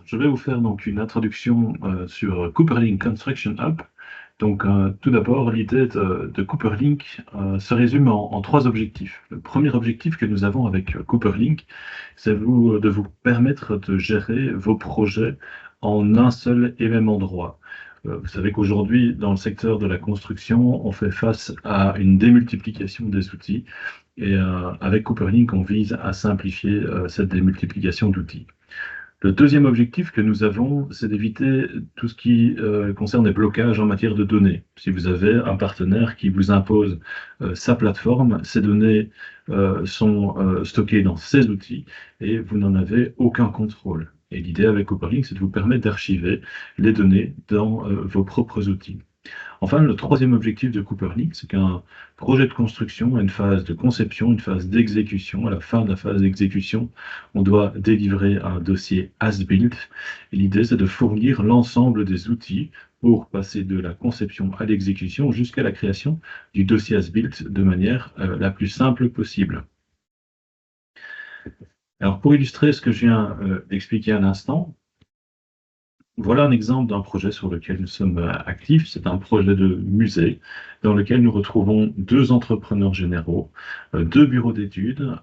je vais vous faire donc une introduction sur Cooperlink Construction Hub. Donc, tout d'abord, l'idée de Cooperlink se résume en trois objectifs. Le premier objectif que nous avons avec Cooperlink, c'est de vous permettre de gérer vos projets en un seul et même endroit. Vous savez qu'aujourd'hui, dans le secteur de la construction, on fait face à une démultiplication des outils. Et avec Cooperlink, on vise à simplifier cette démultiplication d'outils. Le deuxième objectif que nous avons, c'est d'éviter tout ce qui concerne les blocages en matière de données. Si vous avez un partenaire qui vous impose sa plateforme, ces données sont stockées dans ces outils et vous n'en avez aucun contrôle. Et l'idée avec Cooperlink, c'est de vous permettre d'archiver les données dans vos propres outils. Enfin, le troisième objectif de Cooperlink, c'est qu'un projet de construction a une phase de conception, une phase d'exécution. À la fin de la phase d'exécution, on doit délivrer un dossier as-built. Et l'idée, c'est de fournir l'ensemble des outils pour passer de la conception à l'exécution jusqu'à la création du dossier as-built de manière la plus simple possible. Alors, pour illustrer ce que je viens d'expliquer à l'instant, voilà un exemple d'un projet sur lequel nous sommes actifs. C'est un projet de musée dans lequel nous retrouvons deux entrepreneurs généraux, deux bureaux d'études,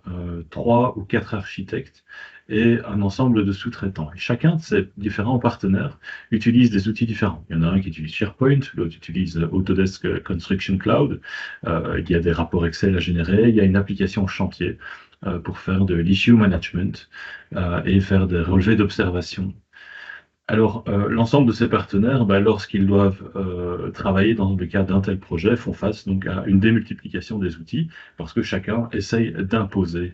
3 ou 4 architectes et un ensemble de sous-traitants. Et chacun de ces différents partenaires utilise des outils différents. Il y en a un qui utilise SharePoint, l'autre utilise Autodesk Construction Cloud. Il y a des rapports Excel à générer, il y a une application chantier pour faire de l'issue management et faire des relevés d'observation. Alors, l'ensemble de ces partenaires, lorsqu'ils doivent travailler dans le cadre d'un tel projet, font face donc à une démultiplication des outils, parce que chacun essaye d'imposer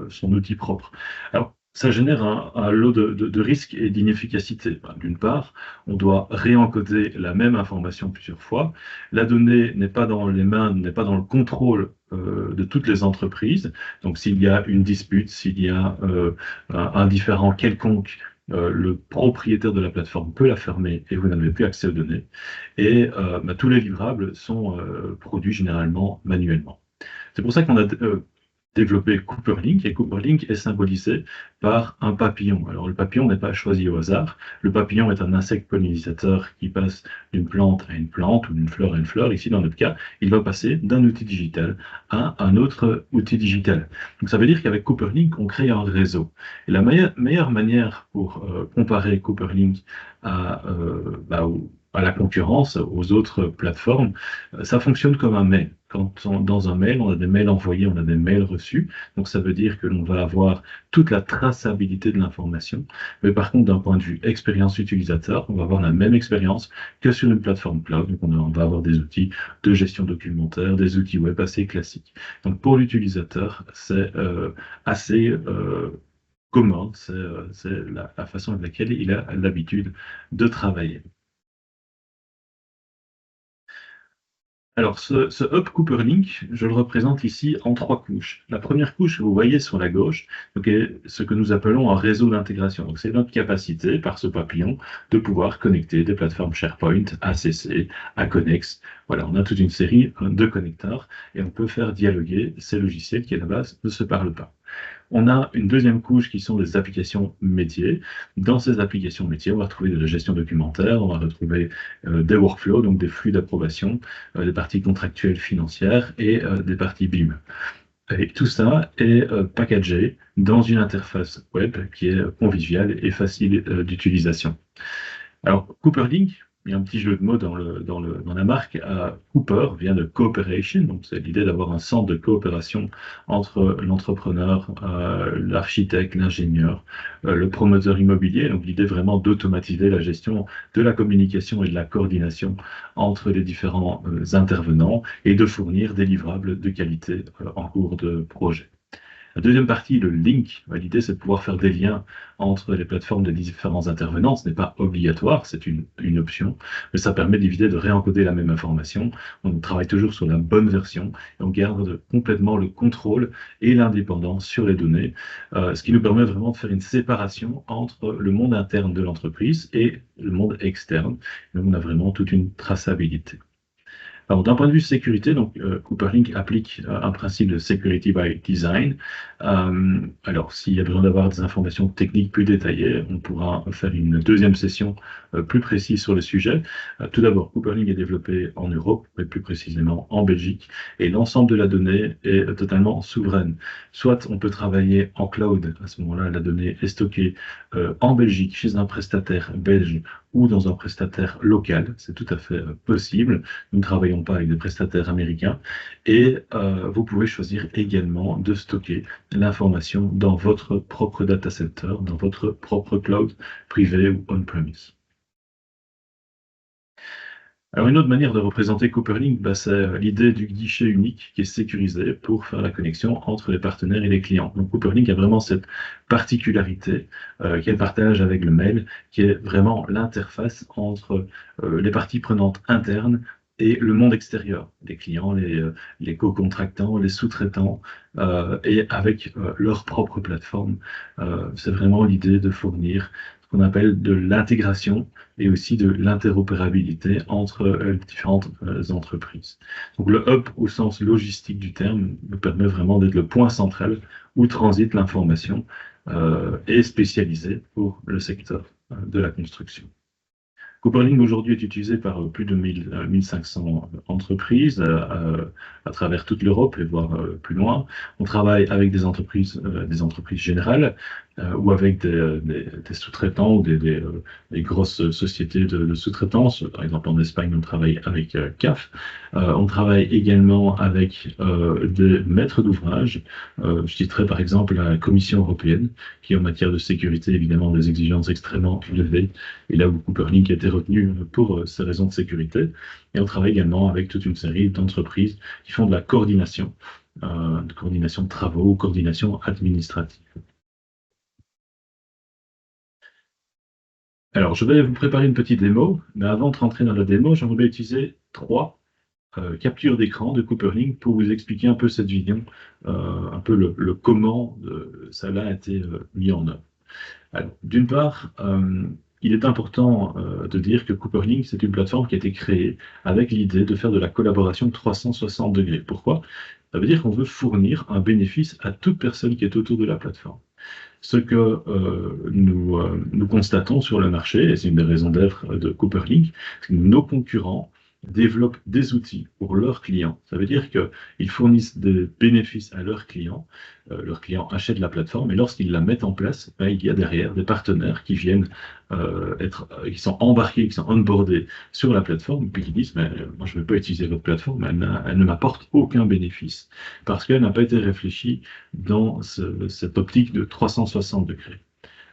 son outil propre. Alors, ça génère un lot de risques et d'inefficacité. D'une part, on doit réencoder la même information plusieurs fois. La donnée n'est pas dans les mains, n'est pas dans le contrôle de toutes les entreprises. Donc, s'il y a une dispute, s'il y a un différend quelconque, le propriétaire de la plateforme peut la fermer et vous n'avez plus accès aux données. Et tous les livrables sont produits généralement manuellement. C'est pour ça qu'on a développé Cooperlink, et Cooperlink est symbolisé par un papillon. Alors le papillon n'est pas choisi au hasard. Le papillon est un insecte pollinisateur qui passe d'une plante à une plante ou d'une fleur à une fleur. Ici, dans notre cas, il va passer d'un outil digital à un autre outil digital. Donc ça veut dire qu'avec Cooperlink, on crée un réseau. Et la meilleure manière pour comparer Cooperlink à la concurrence, aux autres plateformes, ça fonctionne comme un mail. Dans un mail, on a des mails envoyés, on a des mails reçus. Donc ça veut dire que l'on va avoir toute la traçabilité de l'information. Mais par contre, d'un point de vue expérience utilisateur, on va avoir la même expérience que sur une plateforme cloud. Donc on va avoir des outils de gestion documentaire, des outils web assez classiques. Donc pour l'utilisateur, c'est assez commun, c'est la façon avec laquelle il a l'habitude de travailler. Alors, ce hub Cooperlink, je le représente ici en 3 couches. La première couche que vous voyez sur la gauche, donc, est ce que nous appelons un réseau d'intégration. Donc, c'est notre capacité, par ce papillon, de pouvoir connecter des plateformes SharePoint, ACC, Aconex. Voilà, on a toute une série de connecteurs et on peut faire dialoguer ces logiciels qui, à la base, ne se parlent pas. On a une deuxième couche qui sont des applications métiers. Dans ces applications métiers, on va retrouver de la gestion documentaire, on va retrouver des workflows, donc des flux d'approbation, des parties contractuelles financières et des parties BIM. Et tout ça est packagé dans une interface web qui est conviviale et facile d'utilisation. Alors, Cooperlink, il y a un petit jeu de mots dans la marque. Cooper vient de cooperation, donc c'est l'idée d'avoir un centre de coopération entre l'entrepreneur, l'architecte, l'ingénieur, le promoteur immobilier. Donc l'idée vraiment d'automatiser la gestion de la communication et de la coordination entre les différents intervenants et de fournir des livrables de qualité en cours de projet. La deuxième partie, le link, l'idée c'est de pouvoir faire des liens entre les plateformes des différents intervenants. Ce n'est pas obligatoire, c'est une option, mais ça permet d'éviter de réencoder la même information. On travaille toujours sur la bonne version et on garde complètement le contrôle et l'indépendance sur les données, ce qui nous permet vraiment de faire une séparation entre le monde interne de l'entreprise et le monde externe. Donc on a vraiment toute une traçabilité. Alors, d'un point de vue sécurité, donc, Cooperlink applique un principe de security by design. Alors, s'il y a besoin d'avoir des informations techniques plus détaillées, on pourra faire une deuxième session plus précise sur le sujet. Tout d'abord, Cooperlink est développé en Europe, mais plus précisément en Belgique, et l'ensemble de la donnée est totalement souveraine. Soit on peut travailler en cloud, à ce moment-là, la donnée est stockée en Belgique, chez un prestataire belge ou dans un prestataire local, c'est tout à fait possible. Nous ne travaillons pas avec des prestataires américains. Et vous pouvez choisir également de stocker l'information dans votre propre data center, dans votre propre cloud privé ou on-premise. Alors une autre manière de représenter Cooperlink, c'est l'idée du guichet unique qui est sécurisé pour faire la connexion entre les partenaires et les clients. Donc Cooperlink a vraiment cette particularité qu'elle partage avec le mail, qui est vraiment l'interface entre les parties prenantes internes et le monde extérieur, les clients, les co-contractants, les sous-traitants, et avec leur propre plateforme. C'est vraiment l'idée de fournir ce qu'on appelle de l'intégration et aussi de l'interopérabilité entre les différentes entreprises. Donc le hub, au sens logistique du terme, nous permet vraiment d'être le point central où transite l'information et spécialisé pour le secteur de la construction. Cooperlink aujourd'hui est utilisé par plus de 1500 entreprises à travers toute l'Europe et voire plus loin. On travaille avec des entreprises générales ou avec des sous-traitants ou des grosses sociétés de sous-traitance. Par exemple, en Espagne, on travaille avec CAF. On travaille également avec des maîtres d'ouvrage. Je citerai par exemple la Commission européenne, qui en matière de sécurité, évidemment, des exigences extrêmement élevées. Et là où Cooperlink a été retenu pour ces raisons de sécurité. Et on travaille également avec toute une série d'entreprises qui font de la coordination de travaux, coordination administrative. Alors, je vais vous préparer une petite démo, mais avant de rentrer dans la démo, j'aimerais utiliser 3 captures d'écran de Cooperlink pour vous expliquer un peu cette vision, un peu le comment ça a été mis en œuvre. Alors, d'une part, il est important de dire que Cooperlink, c'est une plateforme qui a été créée avec l'idée de faire de la collaboration 360 degrés. Pourquoi? Ça veut dire qu'on veut fournir un bénéfice à toute personne qui est autour de la plateforme. Ce que nous constatons sur le marché, et c'est une des raisons d'être de Cooperlink, c'est que nos concurrents développent des outils pour leurs clients. Ça veut dire qu'ils fournissent des bénéfices à leurs clients achètent la plateforme, et lorsqu'ils la mettent en place, il y a derrière des partenaires qui viennent qui sont embarqués, qui sont onboardés sur la plateforme, et puis qui disent, mais moi je ne veux pas utiliser votre plateforme, elle ne m'apporte aucun bénéfice, parce qu'elle n'a pas été réfléchie dans cette optique de 360 degrés.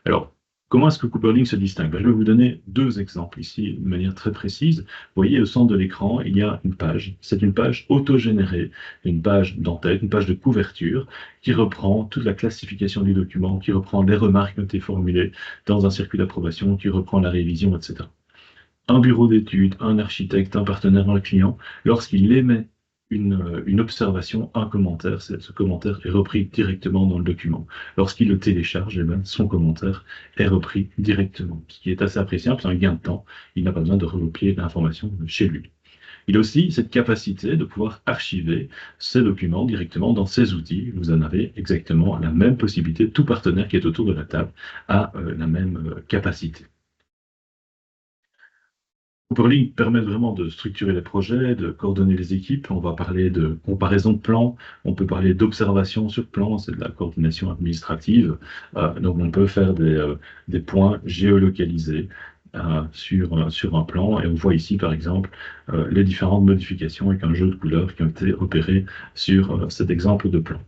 Alors, comment est-ce que Cooperlink se distingue? Je vais vous donner 2 exemples ici de manière très précise. Vous voyez, au centre de l'écran, il y a une page. C'est une page autogénérée, une page d'entête, une page de couverture qui reprend toute la classification du document, qui reprend les remarques qui ont été formulées dans un circuit d'approbation, qui reprend la révision, etc. Un bureau d'études, un architecte, un partenaire, un client, lorsqu'il émet une observation, un commentaire, ce commentaire est repris directement dans le document. Lorsqu'il le télécharge, son commentaire est repris directement, ce qui est assez appréciable, c'est un gain de temps. Il n'a pas besoin de recopier l'information chez lui. Il a aussi cette capacité de pouvoir archiver ces documents directement dans ses outils. Vous en avez exactement la même possibilité. Tout partenaire qui est autour de la table a la même capacité. Cooperlink permet vraiment de structurer les projets, de coordonner les équipes. On va parler de comparaison de plans, on peut parler d'observation sur plan, c'est de la coordination administrative. Donc on peut faire des points géolocalisés sur un plan. Et on voit ici, par exemple, les différentes modifications avec un jeu de couleurs qui ont été opérées sur cet exemple de plan.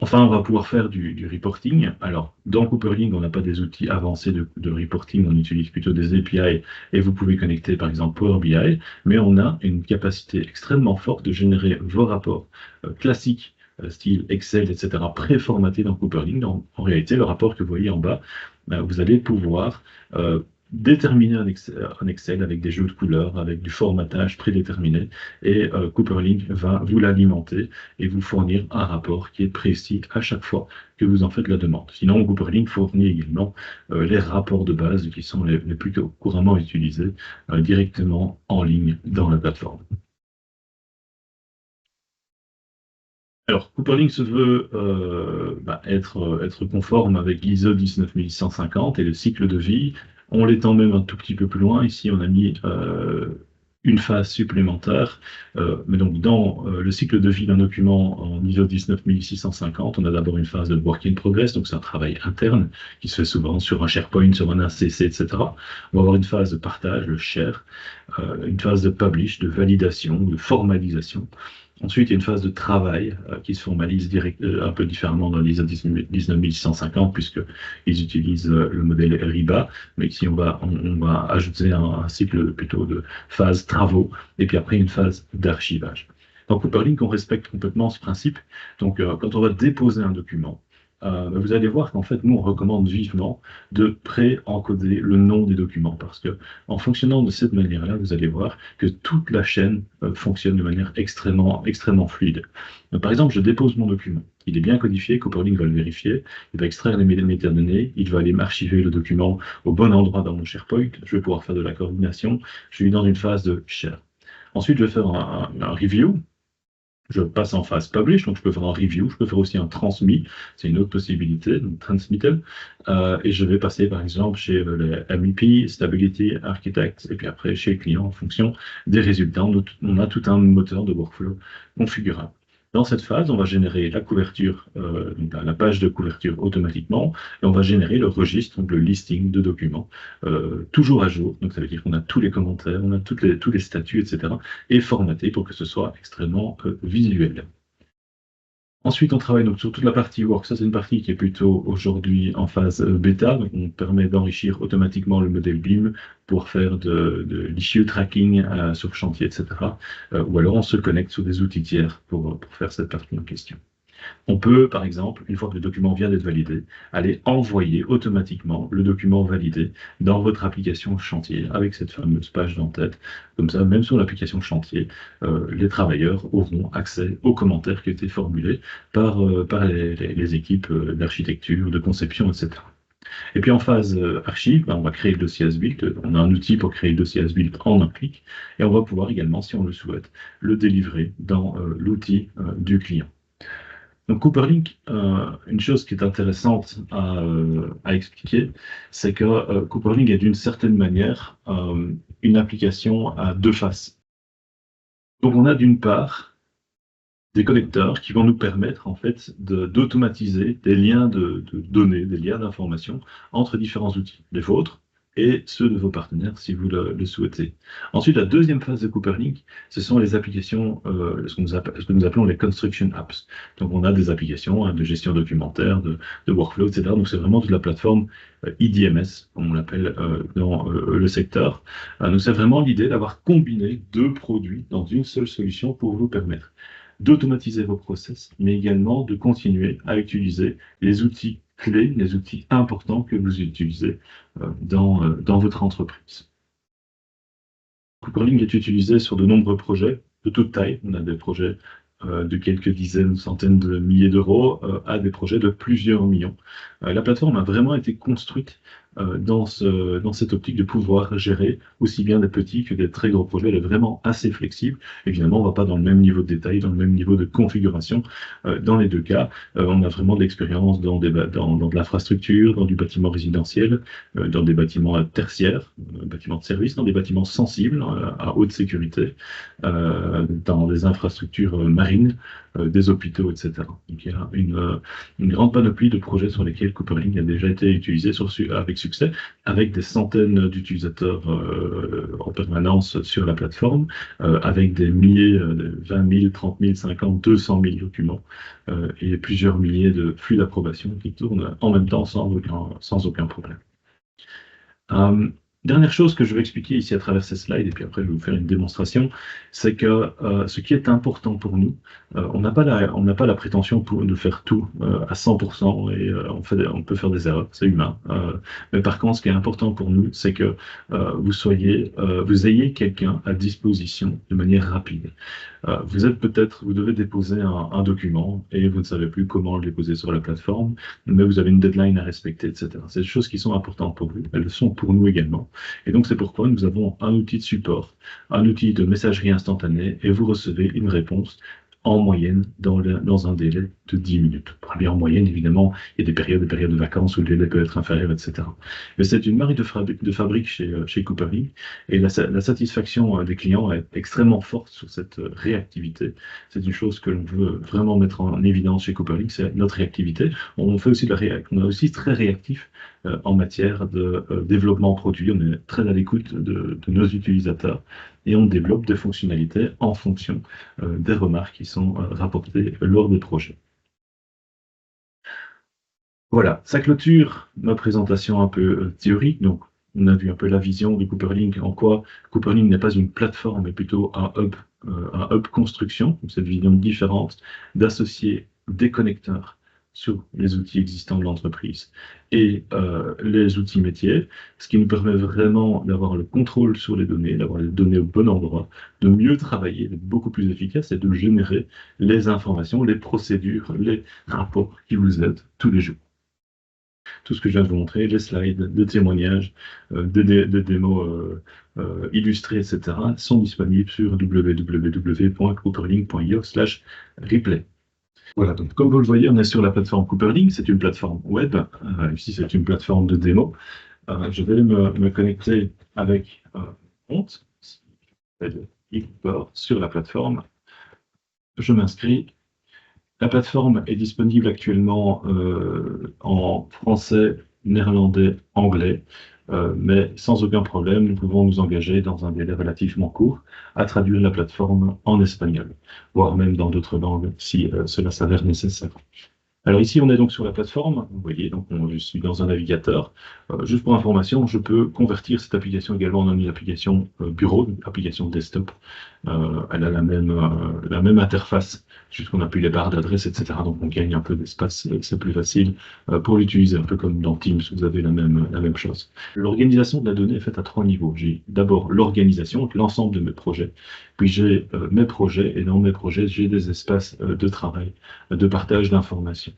Enfin, on va pouvoir faire du reporting. Alors, dans Cooperlink, on n'a pas des outils avancés de reporting, on utilise plutôt des API et vous pouvez connecter par exemple Power BI, mais on a une capacité extrêmement forte de générer vos rapports classiques, style Excel, etc., préformatés dans Cooperlink. En réalité, le rapport que vous voyez en bas, vous allez pouvoir déterminer un Excel avec des jeux de couleurs, avec du formatage prédéterminé, et Cooperlink va vous l'alimenter et vous fournir un rapport qui est précis à chaque fois que vous en faites la demande. Sinon, Cooperlink fournit également les rapports de base qui sont les plus couramment utilisés directement en ligne dans la plateforme. Alors, Cooperlink se veut être conforme avec l'ISO 19850 et le cycle de vie. On l'étend même un tout petit peu plus loin. Ici, on a mis une phase supplémentaire. Mais donc, dans le cycle de vie d'un document en ISO 19650, on a d'abord une phase de work in progress, donc c'est un travail interne qui se fait souvent sur un SharePoint, sur un ACC, etc. On va avoir une phase de partage, le share, une phase de publish, de validation, de formalisation. Ensuite, il y a une phase de travail qui se formalise un peu différemment dans l'ISO 19650 puisqu'ils utilisent le modèle RIBA, mais ici on va ajouter un cycle plutôt de phase travaux et puis après une phase d'archivage. Dans Cooperlink, on respecte complètement ce principe. Donc, quand on va déposer un document, vous allez voir qu'en fait, nous, on recommande vivement de pré-encoder le nom des documents parce que en fonctionnant de cette manière-là, vous allez voir que toute la chaîne fonctionne de manière extrêmement fluide. Donc, par exemple, je dépose mon document. Il est bien codifié, Cooperlink va le vérifier, il va extraire les métadonnées, il va aller m'archiver le document au bon endroit dans mon SharePoint, je vais pouvoir faire de la coordination, je suis dans une phase de share. Ensuite, je vais faire un review. Je passe en phase publish, donc je peux faire un review, je peux faire aussi un transmit, c'est une autre possibilité, donc transmittal, et je vais passer par exemple chez les MEP, Stability, Architect, et puis après chez le client en fonction des résultats. On a tout un moteur de workflow configurable. Dans cette phase, on va générer la couverture, donc la page de couverture automatiquement, et on va générer le registre, donc le listing de documents, toujours à jour. Donc ça veut dire qu'on a tous les commentaires, on a tous les statuts, etc., et formaté pour que ce soit extrêmement visuel. Ensuite, on travaille donc sur toute la partie work. Ça, c'est une partie qui est plutôt aujourd'hui en phase bêta. Donc, on permet d'enrichir automatiquement le modèle BIM pour faire de l'issue tracking sur chantier, etc. Ou alors, on se connecte sur des outils tiers pour faire cette partie en question. On peut, par exemple, une fois que le document vient d'être validé, aller envoyer automatiquement le document validé dans votre application chantier avec cette fameuse page d'en-tête. Comme ça, même sur l'application chantier, les travailleurs auront accès aux commentaires qui ont été formulés par les équipes d'architecture, de conception, etc. Et puis en phase archive, on va créer le dossier as-built. On a un outil pour créer le dossier as-built en un clic. Et on va pouvoir également, si on le souhaite, le délivrer dans l'outil du client. Donc Cooperlink, une chose qui est intéressante à expliquer, c'est que Cooperlink est d'une certaine manière une application à deux faces. Donc on a d'une part des connecteurs qui vont nous permettre en fait d'automatiser des liens de données, des liens d'informations entre différents outils, les vôtres et ceux de vos partenaires si vous le souhaitez. Ensuite, la deuxième phase de Cooperlink, ce sont les applications, ce que nous appelons les construction apps. Donc on a des applications de gestion documentaire, de workflow, etc. Donc c'est vraiment toute la plateforme IDMS, comme on l'appelle dans le secteur. Donc c'est vraiment l'idée d'avoir combiné deux produits dans une seule solution pour vous permettre d'automatiser vos process, mais également de continuer à utiliser les outils clés, les outils importants que vous utilisez dans votre entreprise. Cooperlink est utilisé sur de nombreux projets de toute taille. On a des projets de quelques dizaines, centaines de milliers d'euros à des projets de plusieurs millions. La plateforme a vraiment été construite dans cette optique de pouvoir gérer aussi bien des petits que des très gros projets. Elle est vraiment assez flexible. Évidemment, on ne va pas dans le même niveau de détail, dans le même niveau de configuration. Dans les deux cas, on a vraiment de l'expérience dans de l'infrastructure, dans du bâtiment résidentiel, dans des bâtiments tertiaires, bâtiments de service, dans des bâtiments sensibles à haute sécurité, dans des infrastructures marines, des hôpitaux, etc. Donc il y a une grande panoplie de projets sur lesquels Cooperlink a déjà été utilisé avec succès, avec des centaines d'utilisateurs en permanence sur la plateforme, avec des milliers, 20 000, 30 000, 50 000, 200 000 documents et plusieurs milliers de flux d'approbation qui tournent en même temps sans aucun problème. Dernière chose que je vais expliquer ici à travers ces slides, et puis après je vais vous faire une démonstration, c'est que ce qui est important pour nous, on n'a pas la prétention de faire tout à 100% et on peut faire des erreurs, c'est humain. Mais par contre, ce qui est important pour nous, c'est que vous ayez quelqu'un à disposition de manière rapide. Vous devez déposer un document et vous ne savez plus comment le déposer sur la plateforme, mais vous avez une deadline à respecter, etc. C'est des choses qui sont importantes pour vous, elles le sont pour nous également. Et donc c'est pourquoi nous avons un outil de support, un outil de messagerie instantanée, et vous recevez une réponse en moyenne dans un délai de 10 minutes. Pour bien en moyenne, évidemment, il y a des périodes de vacances où le délai peut être inférieur, etc. Mais c'est une marque de fabrique chez Cooperlink, et la satisfaction des clients est extrêmement forte sur cette réactivité. C'est une chose que l'on veut vraiment mettre en évidence chez Cooperlink, c'est notre réactivité. On fait aussi on est aussi très réactif en matière de développement produit. On est très à l'écoute de nos utilisateurs et on développe des fonctionnalités en fonction des remarques qui sont rapportées lors des projets. Voilà, ça clôture ma présentation un peu théorique. Donc, on a vu un peu la vision de Cooperlink, en quoi Cooperlink n'est pas une plateforme, mais plutôt un hub construction. Donc, cette vision différente d'associer des connecteurs sur les outils existants de l'entreprise et les outils métiers, ce qui nous permet vraiment d'avoir le contrôle sur les données, d'avoir les données au bon endroit, de mieux travailler, d'être beaucoup plus efficace et de générer les informations, les procédures, les rapports qui vous aident tous les jours. Tout ce que je viens de vous montrer, les slides de témoignages, de démos illustrées, etc., sont disponibles sur www.cooperlink.io/replay. Voilà, donc comme vous le voyez, on est sur la plateforme Cooperlink, c'est une plateforme web, ici c'est une plateforme de démo. Je vais me connecter avec compte, sur la plateforme, je m'inscris. La plateforme est disponible actuellement en français, néerlandais, anglais, mais sans aucun problème, nous pouvons nous engager dans un délai relativement court à traduire la plateforme en espagnol, voire même dans d'autres langues si cela s'avère nécessaire. Alors ici, on est donc sur la plateforme. Vous voyez, donc je suis dans un navigateur. Juste pour information, je peux convertir cette application également en une application bureau, une application desktop. Elle a la même interface, juste qu'on appuie les barres d'adresse, etc. Donc on gagne un peu d'espace, c'est plus facile pour l'utiliser, un peu comme dans Teams, vous avez la même chose. L'organisation de la donnée est faite à 3 niveaux. J'ai d'abord l'organisation, l'ensemble de mes projets, puis j'ai mes projets, et dans mes projets, j'ai des espaces de travail, de partage d'informations.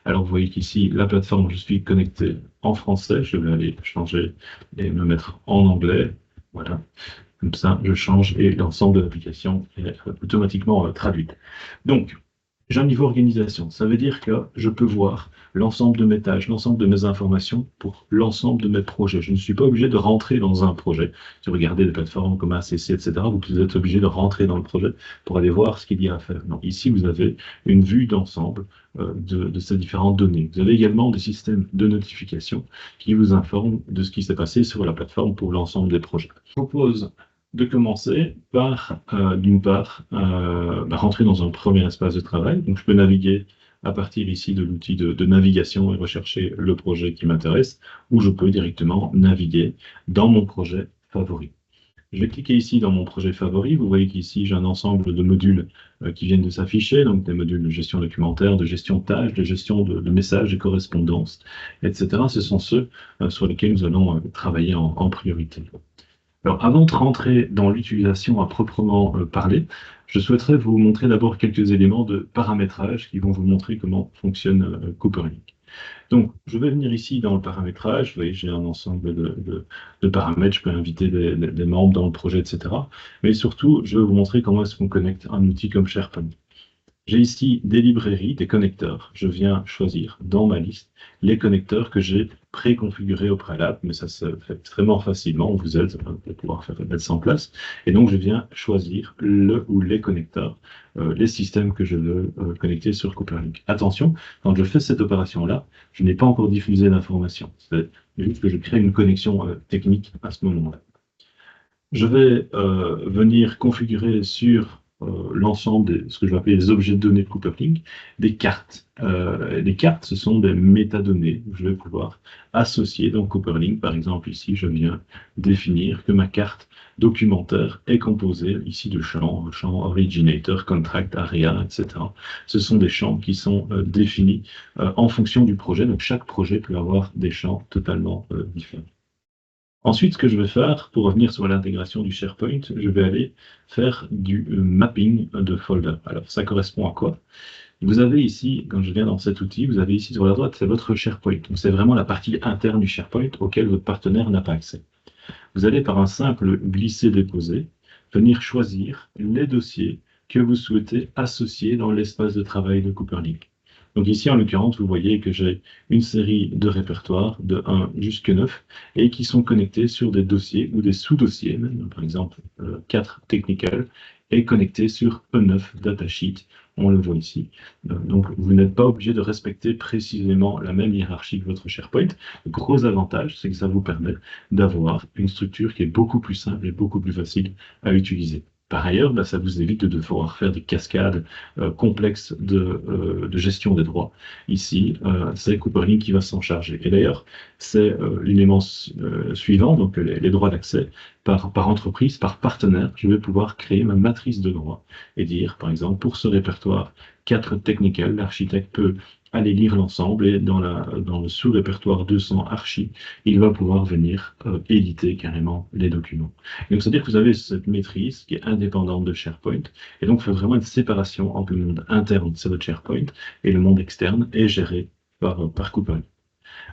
Alors vous voyez qu'ici, la plateforme, je suis connecté en français, je vais aller changer et me mettre en anglais. Voilà. Comme ça, je change et l'ensemble de l'application est automatiquement traduite. Donc, j'ai un niveau organisation. Ça veut dire que je peux voir l'ensemble de mes tâches, l'ensemble de mes informations pour l'ensemble de mes projets. Je ne suis pas obligé de rentrer dans un projet. Si vous regardez des plateformes comme ACC, etc., vous êtes obligé de rentrer dans le projet pour aller voir ce qu'il y a à faire. Non, ici, vous avez une vue d'ensemble de ces différentes données. Vous avez également des systèmes de notification qui vous informent de ce qui s'est passé sur la plateforme pour l'ensemble des projets. Je propose de commencer par, d'une part, rentrer dans un premier espace de travail. Donc, je peux naviguer à partir ici de l'outil de navigation et rechercher le projet qui m'intéresse, ou je peux directement naviguer dans mon projet favori. Je vais cliquer ici dans mon projet favori. Vous voyez qu'ici, j'ai un ensemble de modules qui viennent de s'afficher, donc des modules de gestion documentaire, de gestion de tâches, de gestion de messages et correspondances, etc. Ce sont ceux sur lesquels nous allons travailler en priorité. Alors, avant de rentrer dans l'utilisation à proprement parler, je souhaiterais vous montrer d'abord quelques éléments de paramétrage qui vont vous montrer comment fonctionne Cooperlink. Donc, je vais venir ici dans le paramétrage. Vous voyez, j'ai un ensemble de paramètres. Je peux inviter des membres dans le projet, etc. Mais surtout, je vais vous montrer comment est-ce qu'on connecte un outil comme SharePoint. J'ai ici des librairies, des connecteurs. Je viens choisir dans ma liste les connecteurs que j'ai préconfigurés au préalable, mais ça se fait extrêmement facilement. On vous aide pour pouvoir mettre ça en place. Et donc, je viens choisir le ou les connecteurs, les systèmes que je veux connecter sur Cooperlink. Attention, quand je fais cette opération-là, je n'ai pas encore diffusé d'informations. C'est juste que je crée une connexion technique à ce moment-là. Je vais venir configurer sur l'ensemble de ce que je vais appeler les objets de données de Cooperlink, des cartes. Les cartes, ce sont des métadonnées que je vais pouvoir associer dans Cooperlink. Par exemple, ici, je viens définir que ma carte documentaire est composée ici de champs originator, contract, area, etc. Ce sont des champs qui sont définis en fonction du projet. Donc, chaque projet peut avoir des champs totalement différents. Ensuite, ce que je vais faire, pour revenir sur l'intégration du SharePoint, je vais aller faire du mapping de folder. Alors, ça correspond à quoi? Vous avez ici, quand je viens dans cet outil, vous avez ici sur la droite, c'est votre SharePoint. Donc, c'est vraiment la partie interne du SharePoint auquel votre partenaire n'a pas accès. Vous allez, par un simple glisser-déposer, venir choisir les dossiers que vous souhaitez associer dans l'espace de travail de Cooperlink. Donc ici, en l'occurrence, vous voyez que j'ai une série de répertoires de 1 jusqu'à 9 et qui sont connectés sur des dossiers ou des sous-dossiers, même, par exemple 4 technical est connecté sur E9 datasheet. On le voit ici. Donc, vous n'êtes pas obligé de respecter précisément la même hiérarchie que votre SharePoint. Le gros avantage, c'est que ça vous permet d'avoir une structure qui est beaucoup plus simple et beaucoup plus facile à utiliser. Par ailleurs, ça vous évite de devoir faire des cascades complexes de gestion des droits. Ici, c'est Cooperlink qui va s'en charger. Et d'ailleurs, c'est l'élément suivant, donc les droits d'accès par entreprise, par partenaire. Je vais pouvoir créer ma matrice de droits et dire, par exemple, pour ce répertoire 4 technical, l'architecte peut aller lire l'ensemble et dans le sous-répertoire 200 archi, il va pouvoir venir éditer carrément les documents. Et donc, c'est-à-dire que vous avez cette maîtrise qui est indépendante de SharePoint et donc, il faut vraiment une séparation entre le monde interne, c'est votre SharePoint, et le monde externe est géré par Cooperlink.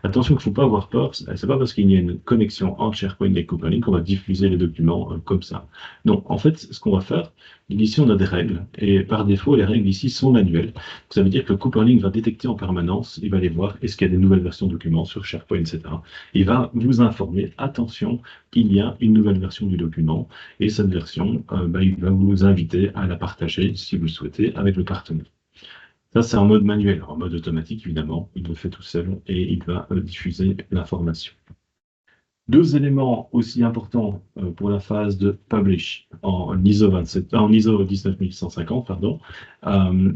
Attention, il ne faut pas avoir peur, c'est pas parce qu'il y a une connexion entre SharePoint et Cooperlink qu'on va diffuser les documents comme ça. Non, en fait, ce qu'on va faire, ici on a des règles, et par défaut, les règles ici sont manuelles. Ça veut dire que Cooperlink va détecter en permanence, il va aller voir est-ce qu'il y a des nouvelles versions de documents sur SharePoint, etc. Il va vous informer, attention, il y a une nouvelle version du document, et cette version, il va vous inviter à la partager, si vous le souhaitez, avec le partenaire. Ça, c'est en mode manuel. En mode automatique, évidemment, il le fait tout seul et il va diffuser l'information. Deux éléments aussi importants pour la phase de publish en ISO 19150, pardon,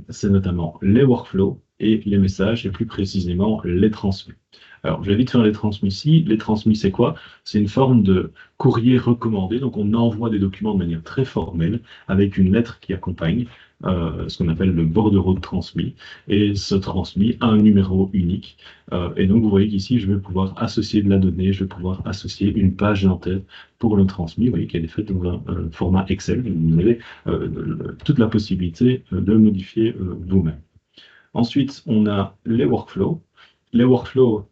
c'est notamment les workflows et les messages, et plus précisément les transmis. Alors, je vais vite faire les transmis ici. Les transmis, c'est quoi? C'est une forme de courrier recommandé. Donc, on envoie des documents de manière très formelle avec une lettre qui accompagne ce qu'on appelle le bordereau de transmis. Et ce transmis a un numéro unique. Et donc, vous voyez qu'ici, je vais pouvoir associer de la donnée, je vais pouvoir associer une page d'entête pour le transmis. Vous voyez qu'elle est faite dans un format Excel. Vous avez toute la possibilité de le modifier vous-même. Ensuite, on a les workflows. Les workflows,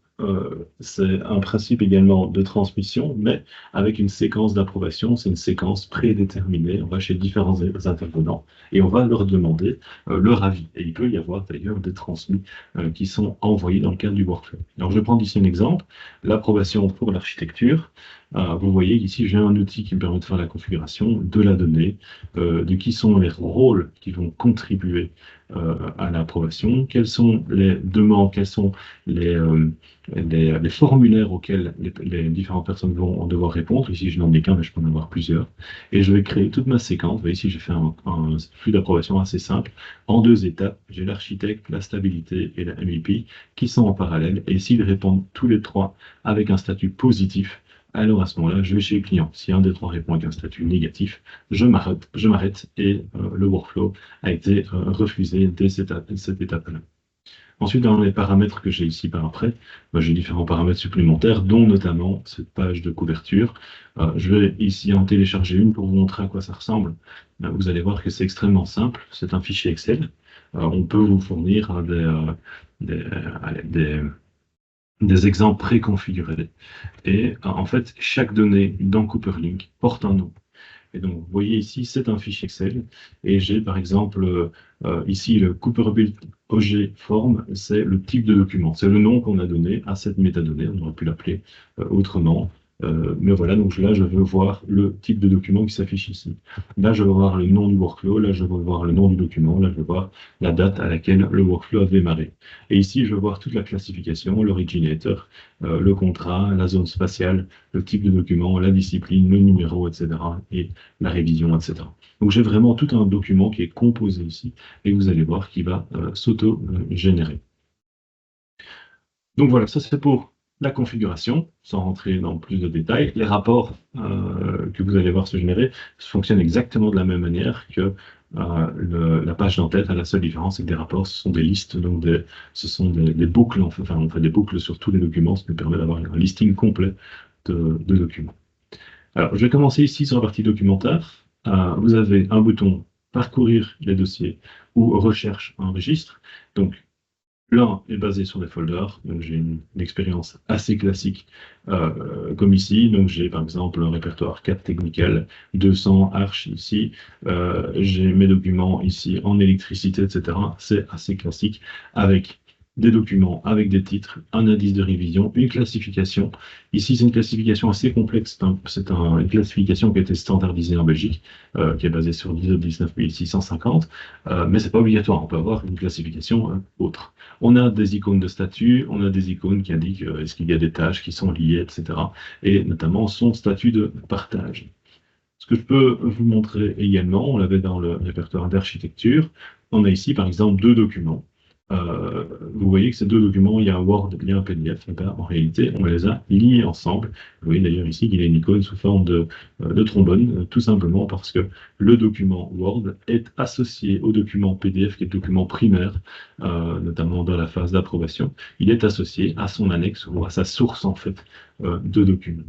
c'est un principe également de transmission, mais avec une séquence d'approbation, c'est une séquence prédéterminée. On va chez différents intervenants et on va leur demander leur avis. Et il peut y avoir d'ailleurs des transmis qui sont envoyés dans le cadre du workflow. Alors je vais prendre ici un exemple, l'approbation pour l'architecture. Vous voyez ici, j'ai un outil qui me permet de faire la configuration de la donnée, de qui sont les rôles qui vont contribuer à l'approbation, quelles sont les demandes, quels sont les formulaires auxquels les différentes personnes vont devoir répondre. Ici, je n'en ai qu'un, mais je peux en avoir plusieurs. Et je vais créer toute ma séquence. Vous voyez ici, j'ai fait un flux d'approbation assez simple en 2 étapes. J'ai l'architecte, la stabilité et la MVP qui sont en parallèle. Et s'ils répondent tous les 3 avec un statut positif, alors à ce moment-là, je vais chez le client. Si un des 3 répond avec un statut négatif, je m'arrête et le workflow a été refusé dès cette étape-là. Ensuite, dans les paramètres que j'ai ici par après, j'ai différents paramètres supplémentaires, dont notamment cette page de couverture. Je vais ici en télécharger une pour vous montrer à quoi ça ressemble. Vous allez voir que c'est extrêmement simple. C'est un fichier Excel. On peut vous fournir des exemples préconfigurés. Et en fait, chaque donnée dans Cooperlink porte un nom. Et donc, vous voyez ici, c'est un fichier Excel. Et j'ai par exemple ici le Cooperbuild OG Form, c'est le type de document. C'est le nom qu'on a donné à cette métadonnée. On aurait pu l'appeler autrement. Mais voilà, donc là, je veux voir le type de document qui s'affiche ici. Là, je veux voir le nom du workflow, là, je veux voir le nom du document, là, je veux voir la date à laquelle le workflow a démarré. Et ici, je veux voir toute la classification, l'originator, le contrat, la zone spatiale, le type de document, la discipline, le numéro, etc. et la révision, etc. Donc j'ai vraiment tout un document qui est composé ici et vous allez voir qu'il va s'auto-générer. Donc voilà, ça c'est pour la configuration, sans rentrer dans plus de détails. Les rapports que vous allez voir se générer fonctionnent exactement de la même manière que la page d'entête. La seule différence, c'est que des rapports, ce sont des listes, donc ce sont des boucles, enfin on fait des boucles sur tous les documents, ce qui nous permet d'avoir un listing complet de documents. Alors, je vais commencer ici sur la partie documentaire. Vous avez un bouton parcourir les dossiers ou recherche un registre. Donc, l'un est basé sur des folders, donc j'ai une expérience assez classique comme ici. Donc j'ai par exemple un répertoire 4 technical, 200 arch ici, j'ai mes documents ici en électricité, etc. C'est assez classique avec des documents, avec des titres, un indice de révision, une classification. Ici, c'est une classification assez complexe. C'est une classification qui a été standardisée en Belgique, qui est basée sur l'ISO 19650, mais c'est pas obligatoire. On peut avoir une classification autre. On a des icônes de statut, on a des icônes qui indiquent est-ce qu'il y a des tâches qui sont liées, etc. Et notamment son statut de partage. Ce que je peux vous montrer également, on l'avait dans le répertoire d'architecture, on a ici par exemple deux documents. Vous voyez que ces deux documents, il y a un Word, il y a un PDF. Et ben, en réalité, on les a liés ensemble. Vous voyez d'ailleurs ici qu'il y a une icône sous forme de trombone, tout simplement parce que le document Word est associé au document PDF, qui est le document primaire, notamment dans la phase d'approbation. Il est associé à son annexe ou à sa source en fait de documents.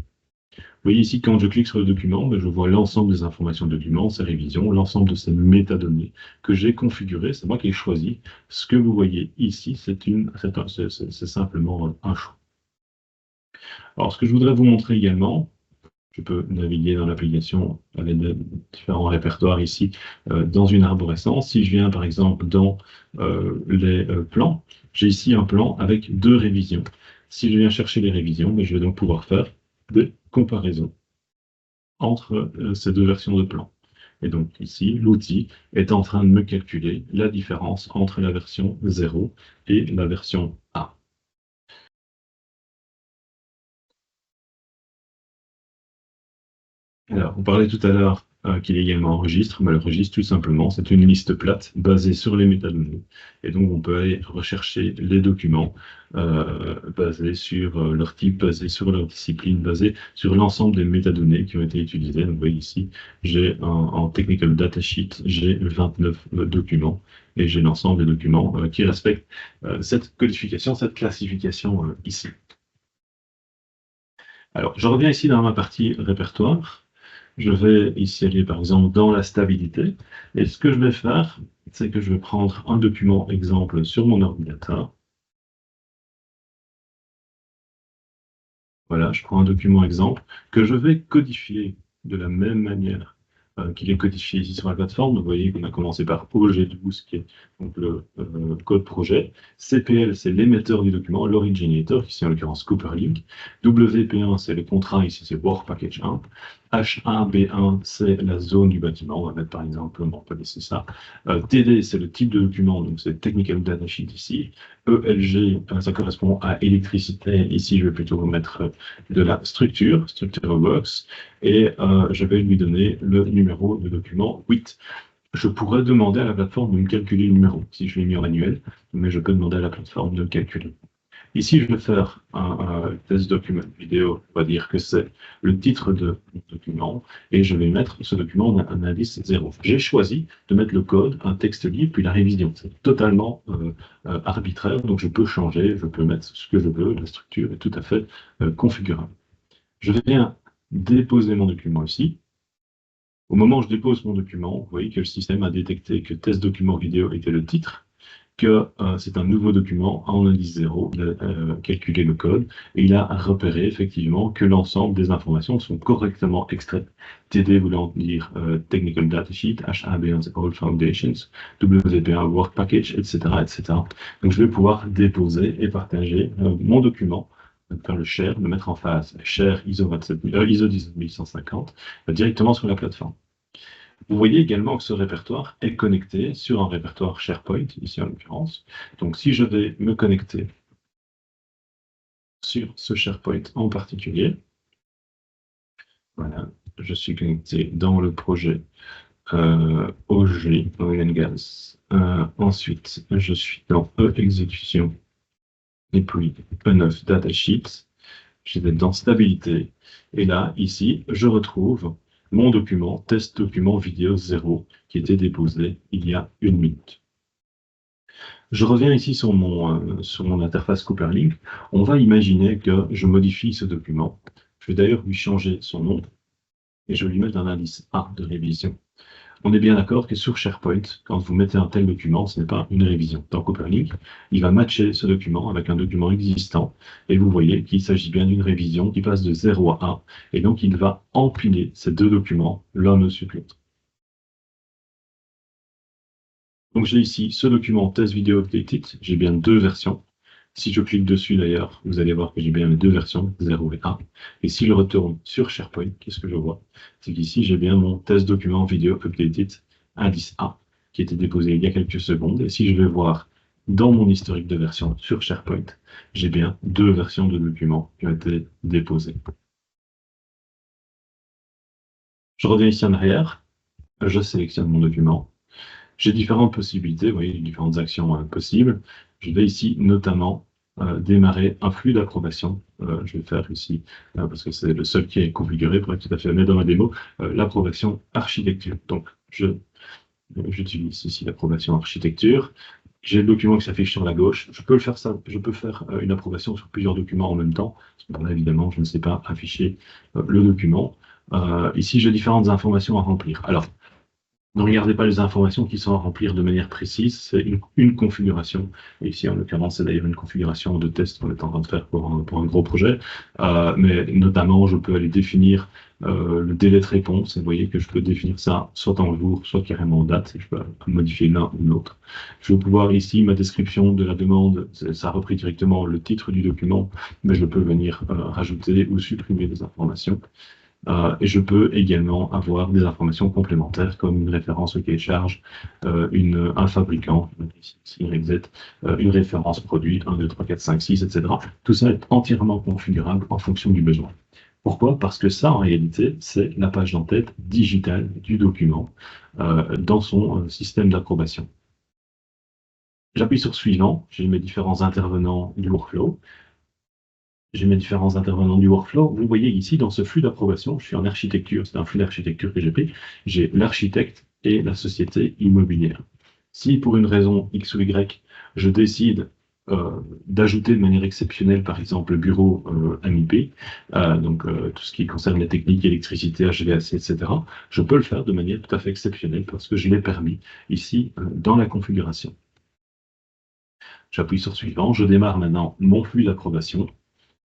Vous voyez ici, quand je clique sur le document, je vois l'ensemble des informations de document, ses révisions, l'ensemble de ces métadonnées que j'ai configurées. C'est moi qui ai choisi. Ce que vous voyez ici, c'est simplement un choix. Alors, ce que je voudrais vous montrer également, je peux naviguer dans l'application avec des différents répertoires ici dans une arborescence. Si je viens par exemple dans les plans, j'ai ici un plan avec deux révisions. Si je viens chercher les révisions, je vais donc pouvoir faire des comparaisons entre ces deux versions de plan. Et donc ici, l'outil est en train de me calculer la différence entre la version 0 et la version A. Alors, on parlait tout à l'heure qu'il y a également un registre, mais le registre, tout simplement, c'est une liste plate basée sur les métadonnées. Et donc, on peut aller rechercher les documents basés sur leur type, basés sur leur discipline, basés sur l'ensemble des métadonnées qui ont été utilisées. Donc, vous voyez ici, j'ai en Technical Datasheet, j'ai 29 documents et j'ai l'ensemble des documents qui respectent cette codification, cette classification ici. Alors, je reviens ici dans ma partie répertoire. Je vais ici aller par exemple dans la stabilité. Et ce que je vais faire, c'est que je vais prendre un document exemple sur mon ordinateur. Voilà, je prends un document exemple que je vais codifier de la même manière qu'il est codifié ici sur la plateforme. Vous voyez qu'on a commencé par OG12, qui est donc le code projet. CPL, c'est l'émetteur du document, l'originator, ici en l'occurrence Cooperlink. WP1, c'est le contrat, ici c'est Work Package 1. H1B1, c'est la zone du bâtiment. On va mettre par exemple, on peut laisser ça. TD, c'est le type de document, donc c'est Technical Data Sheet ici. ELG, ça correspond à électricité. Ici, je vais plutôt mettre de la structure box, et je vais lui donner le numéro de document 8. Je pourrais demander à la plateforme de me calculer le numéro, si je l'ai mis en manuel, mais je peux demander à la plateforme de le calculer. Ici, je vais faire un test document vidéo, on va dire que c'est le titre de document, et je vais mettre ce document en un indice 0. J'ai choisi de mettre le code, un texte libre, puis la révision. C'est totalement arbitraire, donc je peux changer, je peux mettre ce que je veux, la structure est tout à fait configurable. Je viens déposer mon document ici. Au moment où je dépose mon document, vous voyez que le système a détecté que test document vidéo était le titre, que c'est un nouveau document en indice 0, calculer le code, et il a repéré effectivement que l'ensemble des informations sont correctement extraites. TD voulant dire Technical Data Sheet, HAB1 All Foundations, WP1 Work Package, etc., etc. Donc je vais pouvoir déposer et partager mon document faire le share, le mettre en phase share ISO 17150 directement sur la plateforme. Vous voyez également que ce répertoire est connecté sur un répertoire SharePoint, ici en l'occurrence. Donc si je vais me connecter sur ce SharePoint en particulier, voilà, je suis connecté dans le projet OG, Oil and Gas. Ensuite, je suis dans E-Exécution et puis E9 Datasheet. Je vais dans Stabilité. Et là, ici, je retrouve mon document, test document vidéo 0, qui était déposé il y a 1 minute. Je reviens ici sur mon interface Cooperlink. On va imaginer que je modifie ce document. Je vais d'ailleurs lui changer son nom et je vais lui mettre un indice A de révision. On est bien d'accord que sur SharePoint, quand vous mettez un tel document, ce n'est pas une révision. Dans Cooperlink, il va matcher ce document avec un document existant, et vous voyez qu'il s'agit bien d'une révision qui passe de 0 à 1, et donc il va empiler ces deux documents l'un au-dessus de l'autre. Donc j'ai ici ce document test video updated, j'ai bien deux versions. Si je clique dessus d'ailleurs, vous allez voir que j'ai bien mes deux versions, 0 et 1. Et si je retourne sur SharePoint, qu'est-ce que je vois? C'est qu'ici, j'ai bien mon test document vidéo updated indice A qui était déposé il y a quelques secondes. Et si je vais voir dans mon historique de version sur SharePoint, j'ai bien deux versions de documents qui ont été déposées. Je reviens ici en arrière, je sélectionne mon document. J'ai différentes possibilités, vous voyez, différentes actions possibles. Je vais ici notamment démarrer un flux d'approbation. Je vais faire ici, parce que c'est le seul qui est configuré pour être tout à fait honnête dans ma démo, l'approbation architecture. Donc, j'utilise ici l'approbation architecture. J'ai le document qui s'affiche sur la gauche. Je peux faire une approbation sur plusieurs documents en même temps. Là, évidemment, je ne sais pas afficher le document. Ici, j'ai différentes informations à remplir. Alors, ne regardez pas les informations qui sont à remplir de manière précise, c'est une configuration. Et ici, en l'occurrence, c'est d'ailleurs une configuration de test qu'on est en train de faire pour un gros projet. Mais notamment, je peux aller définir le délai de réponse. Et vous voyez que je peux définir ça soit en jour, soit carrément en date. Et je peux modifier l'un ou l'autre. Je vais pouvoir ici, ma description de la demande, ça a repris directement le titre du document, mais je peux venir rajouter ou supprimer des informations. Et je peux également avoir des informations complémentaires comme une référence au cahier de charge, un fabricant, ici YZ, une référence produit, 1, 2, 3, 4, 5, 6, etc. Tout ça est entièrement configurable en fonction du besoin. Pourquoi? Parce que ça, en réalité, c'est la page d'entête digitale du document dans son système d'approbation. J'appuie sur Suivant, j'ai mes différents intervenants du workflow. J'ai mes différents intervenants du workflow. Vous voyez ici, dans ce flux d'approbation, je suis en architecture, c'est un flux d'architecture que j'ai pris, j'ai l'architecte et la société immobilière. Si pour une raison X ou Y, je décide d'ajouter de manière exceptionnelle, par exemple, le bureau MIP, donc tout ce qui concerne les techniques, électricité, HVAC, etc., je peux le faire de manière tout à fait exceptionnelle parce que je l'ai permis ici dans la configuration. J'appuie sur Suivant, je démarre maintenant mon flux d'approbation.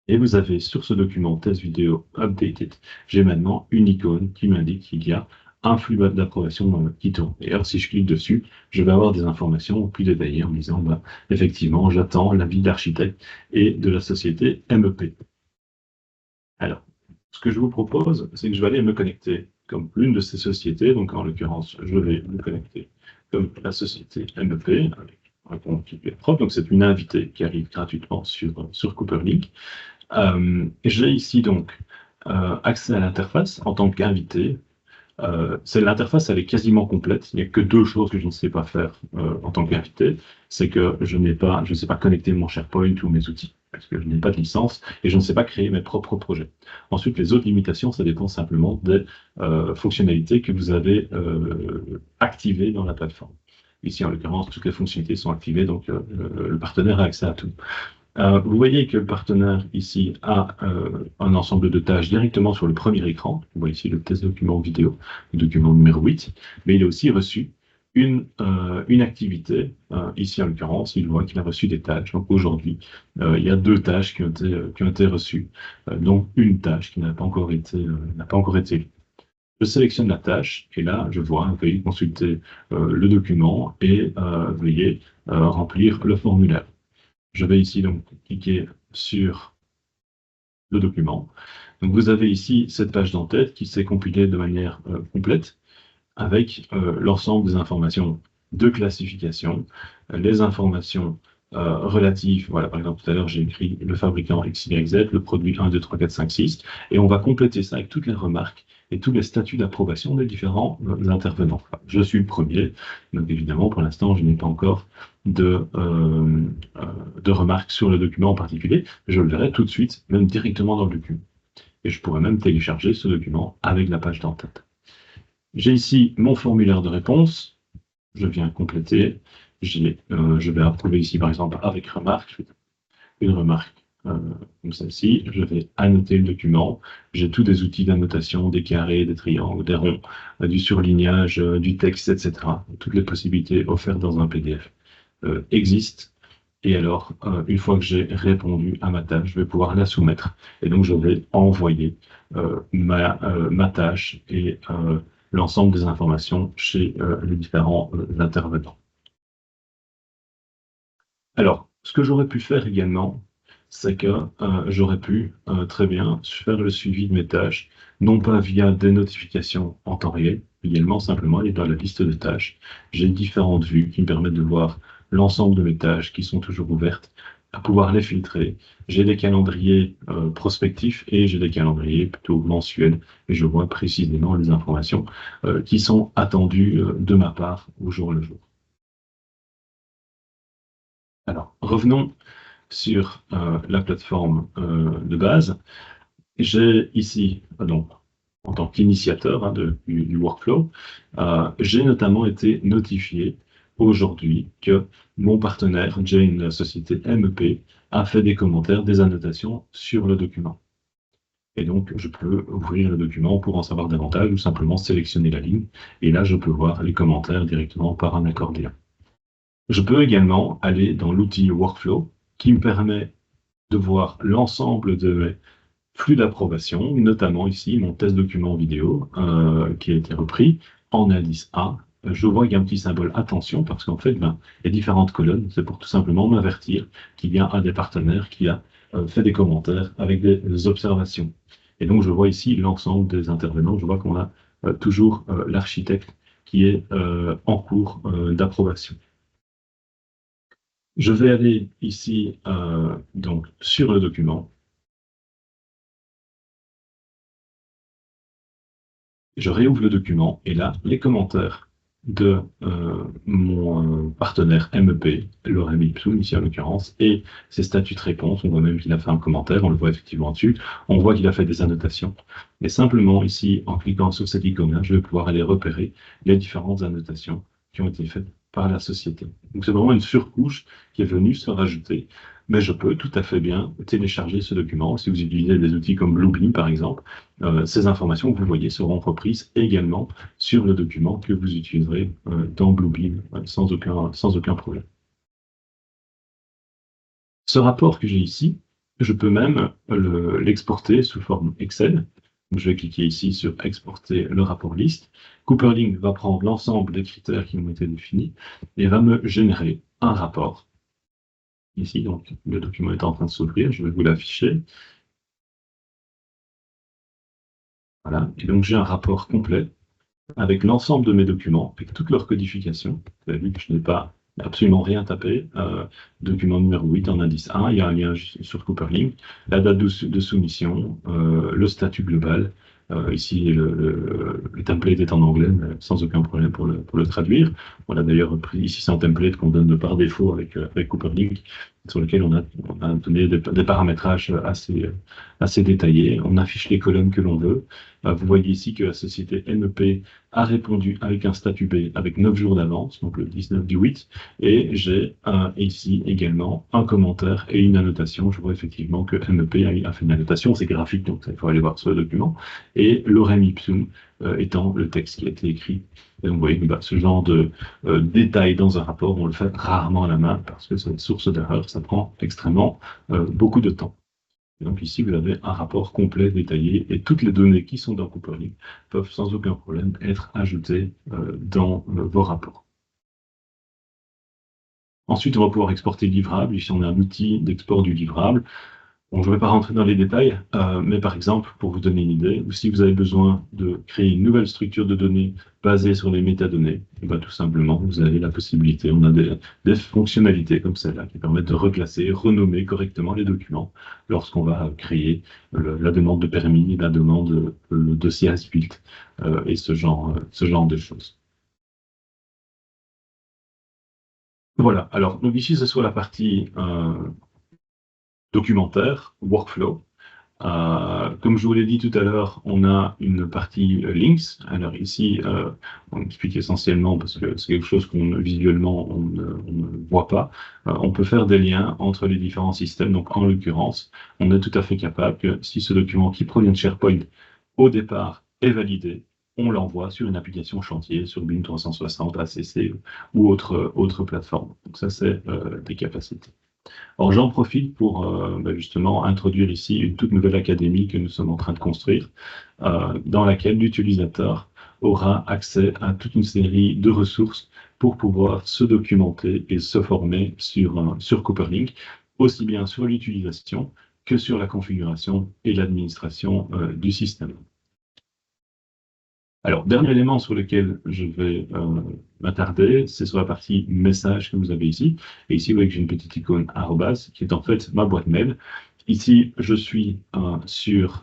Et vous avez sur ce document test vidéo updated, j'ai maintenant une icône qui m'indique qu'il y a un flux d'approbation qui tourne. Et alors, si je clique dessus, je vais avoir des informations plus détaillées en me disant, bah, effectivement, j'attends l'avis de l'architecte et de la société MEP. Alors, ce que je vous propose, c'est que je vais aller me connecter comme l'une de ces sociétés. Donc, en l'occurrence, je vais me connecter comme la société MEP avec un compte qui est propre. Donc, c'est une invitée qui arrive gratuitement sur Cooperlink. J'ai ici donc accès à l'interface en tant qu'invité. L'interface, elle est quasiment complète. Il n'y a que deux choses que je ne sais pas faire en tant qu'invité. C'est que je ne sais pas connecter mon SharePoint ou mes outils, parce que je n'ai pas de licence, et je ne sais pas créer mes propres projets. Ensuite, les autres limitations, ça dépend simplement des fonctionnalités que vous avez activées dans la plateforme. Ici, en l'occurrence, toutes les fonctionnalités sont activées, donc le partenaire a accès à tout. Vous voyez que le partenaire ici a un ensemble de tâches directement sur le premier écran. Vous voyez ici le test document vidéo, le document numéro 8, mais il a aussi reçu une activité. Ici, en l'occurrence, il voit qu'il a reçu des tâches. Donc aujourd'hui, il y a deux tâches qui ont été reçues, donc une tâche qui n'a pas encore été lue. Je sélectionne la tâche et là, je vois, veuillez consulter le document et veuillez remplir le formulaire. Je vais ici donc cliquer sur le document. Donc vous avez ici cette page d'entête qui s'est compilée de manière complète avec l'ensemble des informations de classification, les informations relatives, voilà, par exemple, tout à l'heure, j'ai écrit le fabricant XYZ, le produit 1, 2, 3, 4, 5, 6, et on va compléter ça avec toutes les remarques et tous les statuts d'approbation des différents intervenants. Enfin, je suis le premier, donc évidemment, pour l'instant, je n'ai pas encore de remarques sur le document en particulier, je le verrai tout de suite, même directement dans le document. Et je pourrais même télécharger ce document avec la page d'entête. J'ai ici mon formulaire de réponse, je viens compléter, je vais approuver ici par exemple avec remarque, une remarque comme celle-ci, je vais annoter le document, j'ai tous des outils d'annotation, des carrés, des triangles, des ronds, du surlignage, du texte, etc. Toutes les possibilités offertes dans un PDF existent. Et alors, une fois que j'ai répondu à ma tâche, je vais pouvoir la soumettre. Et donc, je vais envoyer ma tâche et l'ensemble des informations chez les différents intervenants. Alors, ce que j'aurais pu faire également, c'est que j'aurais pu très bien faire le suivi de mes tâches, non pas via des notifications en temps réel, également simplement aller dans la liste de tâches. J'ai différentes vues qui me permettent de voir l'ensemble de mes tâches qui sont toujours ouvertes, à pouvoir les filtrer. J'ai des calendriers prospectifs et j'ai des calendriers plutôt mensuels, et je vois précisément les informations qui sont attendues de ma part au jour le jour. Alors, revenons sur la plateforme de base. J'ai ici, donc, en tant qu'initiateur du workflow, j'ai notamment été notifié aujourd'hui que mon partenaire, Jane, la société MEP, a fait des commentaires, des annotations sur le document. Et donc, je peux ouvrir le document pour en savoir davantage ou simplement sélectionner la ligne. Et là, je peux voir les commentaires directement par un accordéon. Je peux également aller dans l'outil Workflow qui me permet de voir l'ensemble de mes flux d'approbation, notamment ici mon test document vidéo qui a été repris en indice A. Je vois qu'il y a un petit symbole attention parce qu'en fait, il y a différentes colonnes. C'est pour tout simplement m'avertir qu'il y a un des partenaires qui a fait des commentaires avec des observations. Et donc, je vois ici l'ensemble des intervenants. Je vois qu'on a toujours l'architecte qui est en cours d'approbation. Je vais aller ici donc sur le document. Je réouvre le document et là, les commentaires de mon partenaire MEP, Lorem Ipsum, ici en l'occurrence, et ses statuts de réponse. On voit même qu'il a fait un commentaire, on le voit effectivement dessus. On voit qu'il a fait des annotations. Et simplement ici, en cliquant sur cette icône-là, je vais pouvoir aller repérer les différentes annotations qui ont été faites par la société. Donc c'est vraiment une surcouche qui est venue se rajouter, mais je peux tout à fait bien télécharger ce document. Si vous utilisez des outils comme Bluebeam par exemple, ces informations que vous voyez seront reprises également sur le document que vous utiliserez dans Bluebeam sans aucun problème. Ce rapport que j'ai ici, je peux même l'exporter sous forme Excel. Je vais cliquer ici sur exporter le rapport liste. Cooperlink va prendre l'ensemble des critères qui ont été définis et va me générer un rapport. Ici, donc, le document est en train de s'ouvrir, je vais vous l'afficher. Voilà, et donc j'ai un rapport complet avec l'ensemble de mes documents, avec toute leur codification. Vous avez vu que je n'ai pas absolument rien tapé. Document numéro 8 en indice 1, il y a un lien sur Cooperlink, la date de soumission, le statut global. Ici, le template est en anglais, mais sans aucun problème pour le traduire. On a d'ailleurs pris ici, c'est un template qu'on donne de par défaut avec Cooperlink, sur lequel on a donné des paramétrages assez détaillés. On affiche les colonnes que l'on veut. Vous voyez ici que la société MEP a répondu avec un statut B avec 9 jours d'avance, donc le 19 du 8, et j'ai ici également un commentaire et une annotation. Je vois effectivement que MEP a fait une annotation, c'est graphique, donc il faut aller voir sur le document, et Lorem Ipsum étant le texte qui a été écrit. Et donc vous voyez que ce genre de détail dans un rapport, on le fait rarement à la main, parce que c'est une source d'erreur, ça prend extrêmement beaucoup de temps. Et donc ici, vous avez un rapport complet, détaillé, et toutes les données qui sont dans Cooperlink peuvent sans aucun problème être ajoutées dans vos rapports. Ensuite, on va pouvoir exporter le livrable. Ici, on a un outil d'export du livrable. Bon, je ne vais pas rentrer dans les détails, mais par exemple, pour vous donner une idée, si vous avez besoin de créer une nouvelle structure de données basée sur les métadonnées, et ben, tout simplement, vous avez la possibilité, on a des fonctionnalités comme celle-là qui permettent de reclasser, renommer correctement les documents lorsqu'on va créer la demande de permis, la demande, le dossier as built et ce genre de choses. Voilà, alors donc ici, c'est sur la partie documentaire, workflow. Comme je vous l'ai dit tout à l'heure, on a une partie links. Alors ici, on explique essentiellement parce que c'est quelque chose qu'on visuellement on ne voit pas. On peut faire des liens entre les différents systèmes. Donc en l'occurrence, on est tout à fait capable que si ce document qui provient de SharePoint au départ est validé, on l'envoie sur une application chantier, sur BIM 360, ACC ou autre plateforme. Donc ça, c'est des capacités. Alors j'en profite pour justement introduire ici une toute nouvelle académie que nous sommes en train de construire, dans laquelle l'utilisateur aura accès à toute une série de ressources pour pouvoir se documenter et se former sur Cooperlink, aussi bien sur l'utilisation que sur la configuration et l'administration du système. Alors, dernier élément sur lequel je vais m'attarder, c'est sur la partie message que vous avez ici. Et ici, vous voyez que j'ai une petite icône arrobas qui est en fait ma boîte mail. Ici, je suis sur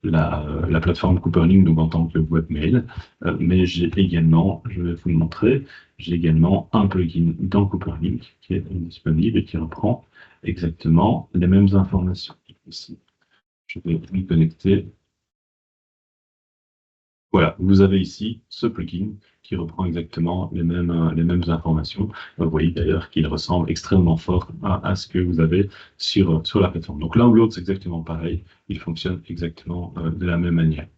la plateforme Cooperlink, donc en tant que boîte mail. Mais j'ai également, je vais vous le montrer, j'ai également un plugin dans Cooperlink qui est disponible et qui reprend exactement les mêmes informations. Ici, je vais m'y connecter. Voilà, vous avez ici ce plugin qui reprend exactement les mêmes informations. Vous voyez d'ailleurs qu'il ressemble extrêmement fort à ce que vous avez sur la plateforme. Donc l'un ou l'autre, c'est exactement pareil. Il fonctionne exactement de la même manière.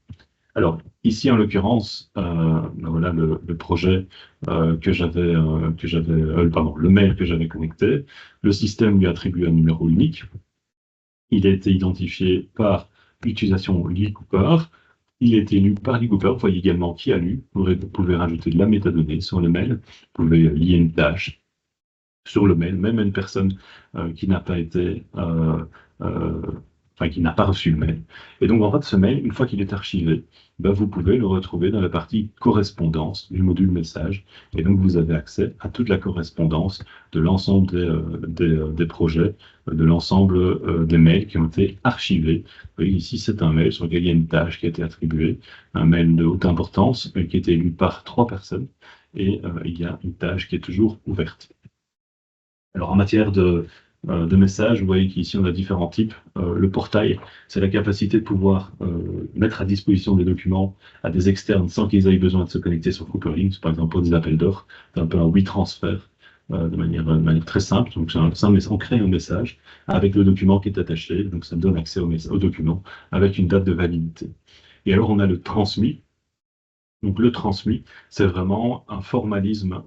Alors, ici, en l'occurrence, voilà le projet le mail que j'avais connecté. Le système lui attribue un numéro unique. Il a été identifié par l'utilisation Lee Cooper. Il a été lu par Lee Cooper. Vous voyez également qui a lu. Vous pouvez rajouter de la métadonnée sur le mail. Vous pouvez lier une tâche sur le mail, même une personne qui n'a pas été, qui n'a pas reçu le mail. Et donc, en fait, ce mail, une fois qu'il est archivé, ben, vous pouvez le retrouver dans la partie correspondance du module message. Et donc, vous avez accès à toute la correspondance de l'ensemble des projets, de l'ensemble des mails qui ont été archivés. Vous voyez, ici, c'est un mail sur lequel il y a une tâche qui a été attribuée, un mail de haute importance qui a été lu par 3 personnes. Et il y a une tâche qui est toujours ouverte. Alors en matière de messages, vous voyez qu'ici on a différents types. Le portail, c'est la capacité de pouvoir mettre à disposition des documents à des externes sans qu'ils aient besoin de se connecter sur Cooperlink, par exemple pour des appels d'offres. C'est un peu un WeTransfer de manière très simple. Donc on crée un message avec le document qui est attaché, donc ça donne accès au document avec une date de validité. Et alors on a le transmis. Donc le transmis, c'est vraiment un formalisme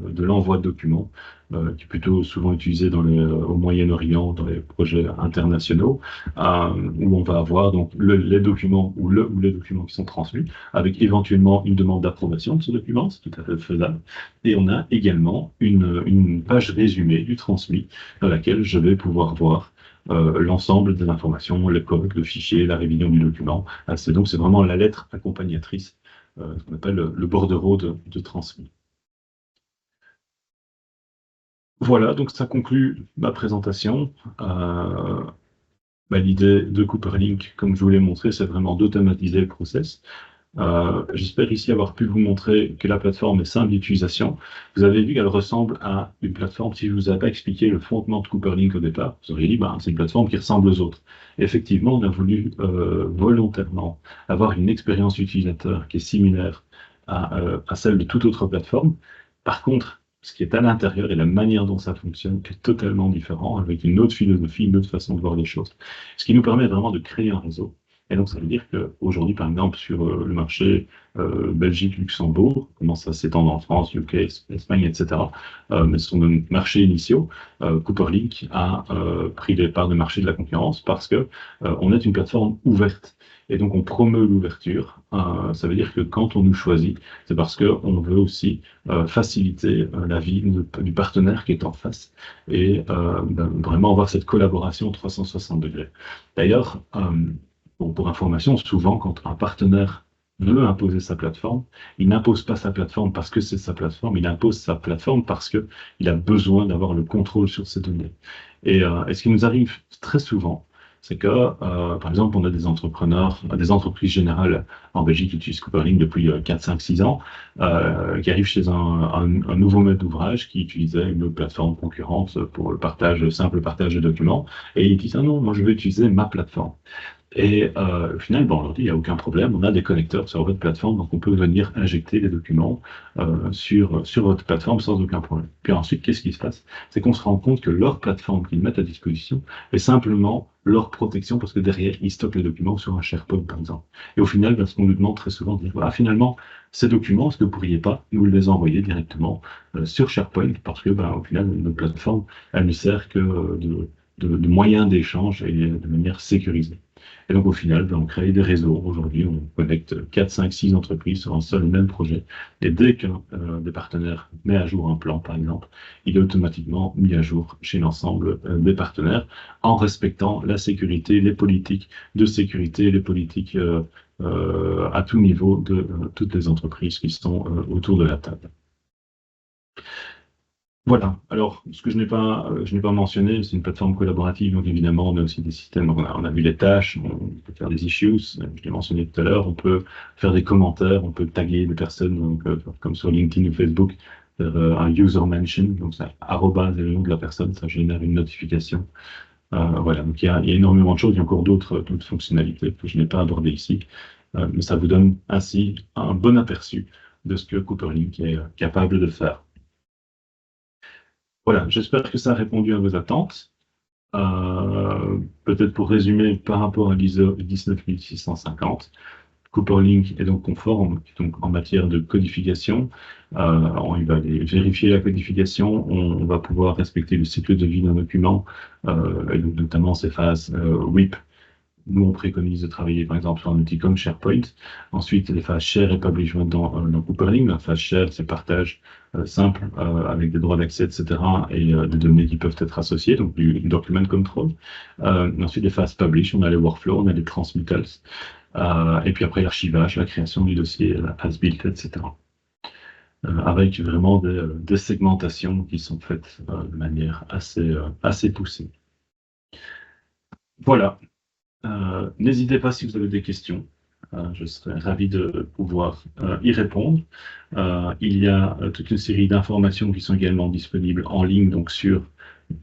de l'envoi de documents qui est plutôt souvent utilisé au Moyen-Orient, dans les projets internationaux, où on va avoir donc les documents ou les documents qui sont transmis, avec éventuellement une demande d'approbation de ce document, c'est tout à fait faisable. Et on a également une page résumée du transmis dans laquelle je vais pouvoir voir l'ensemble des informations, le code, le fichier, la révision du document. Donc c'est vraiment la lettre accompagnatrice ce qu'on appelle le bordereau de transmis. Voilà, donc ça conclut ma présentation. L'idée de Cooperlink, comme je vous l'ai montré, c'est vraiment d'automatiser le process. J'espère ici avoir pu vous montrer que la plateforme est simple d'utilisation. Vous avez vu qu'elle ressemble à une plateforme. Si je ne vous avais pas expliqué le fondement de Cooperlink au départ, vous auriez dit c'est une plateforme qui ressemble aux autres. Effectivement, on a voulu volontairement avoir une expérience utilisateur qui est similaire à celle de toute autre plateforme. Par contre, ce qui est à l'intérieur et la manière dont ça fonctionne est totalement différent, avec une autre philosophie, une autre façon de voir les choses. Ce qui nous permet vraiment de créer un réseau. Et donc, ça veut dire qu'aujourd'hui, par exemple, sur le marché Belgique, Luxembourg, commence à s'étendre en France, UK, Espagne, etc., mais ce sont nos marchés initiaux, Cooperlink a pris des parts de marché de la concurrence parce que on est une plateforme ouverte. Et donc, on promeut l'ouverture. Ça veut dire que quand on nous choisit, c'est parce qu'on veut aussi faciliter la vie du partenaire qui est en face et vraiment avoir cette collaboration 360 degrés. D'ailleurs, pour information, souvent, quand un partenaire veut imposer sa plateforme, il n'impose pas sa plateforme parce que c'est sa plateforme, il impose sa plateforme parce qu'il a besoin d'avoir le contrôle sur ses données. Et ce qui nous arrive très souvent, c'est que, par exemple, on a des entrepreneurs, des entreprises générales en Belgique qui utilisent Cooperlink depuis 4, 5, 6 ans, qui arrivent chez un nouveau maître d'ouvrage qui utilisait une autre plateforme concurrente pour le simple partage de documents, et ils disent, ah non, moi je veux utiliser ma plateforme. Et au final, bon, on leur dit, il n'y a aucun problème, on a des connecteurs sur votre plateforme, donc on peut venir injecter les documents sur votre plateforme sans aucun problème. Puis ensuite, qu'est-ce qui se passe? C'est qu'on se rend compte que leur plateforme qu'ils mettent à disposition est simplement leur protection, parce que derrière, ils stockent les documents sur un SharePoint, par exemple. Et au final, ben, ce qu'on nous demande très souvent, de dire, voilà, finalement, ces documents, est-ce que vous ne pourriez pas nous les envoyer directement sur SharePoint, parce que, ben, au final, notre plateforme, elle ne sert que de moyen d'échange et de manière sécurisée. Et donc, au final, ben, on crée des réseaux. Aujourd'hui, on connecte 4, 5, 6 entreprises sur un seul et même projet. Et dès qu'un des partenaires met à jour un plan, par exemple, il est automatiquement mis à jour chez l'ensemble des partenaires en respectant la sécurité, les politiques de sécurité, les politiques à tout niveau de toutes les entreprises qui sont autour de la table. Voilà. Alors, ce que je n'ai pas mentionné, c'est une plateforme collaborative, donc évidemment, on a aussi des systèmes. On a vu les tâches, on peut faire des issues, je l'ai mentionné tout à l'heure, on peut faire des commentaires, on peut taguer des personnes, donc, comme sur LinkedIn ou Facebook, faire un user mention, donc ça, arrobase est le nom de la personne, ça génère une notification. Voilà, donc il y a énormément de choses, il y a encore d'autres fonctionnalités que je n'ai pas abordées ici, mais ça vous donne ainsi un bon aperçu de ce que Cooperlink est capable de faire. Voilà, j'espère que ça a répondu à vos attentes. Peut-être pour résumer, par rapport à l'ISO 19650, Cooperlink est donc conforme donc en matière de codification. Il va aller vérifier la codification, on va pouvoir respecter le cycle de vie d'un document, et donc notamment ces phases WIP. Nous, on préconise de travailler, par exemple, sur un outil comme SharePoint. Ensuite, les phases share et publishment dans Cooperlink. La phase share, c'est partage simple avec des droits d'accès, etc. et des données qui peuvent être associées, donc du document control. Ensuite, les phases publish, on a les workflows, on a les transmittals. Et puis après, l'archivage, la création du dossier, la as built, etc. Avec vraiment des segmentations qui sont faites de manière assez poussée. Voilà. N'hésitez pas si vous avez des questions. Je serai ravi de pouvoir y répondre. Il y a toute une série d'informations qui sont également disponibles en ligne, donc sur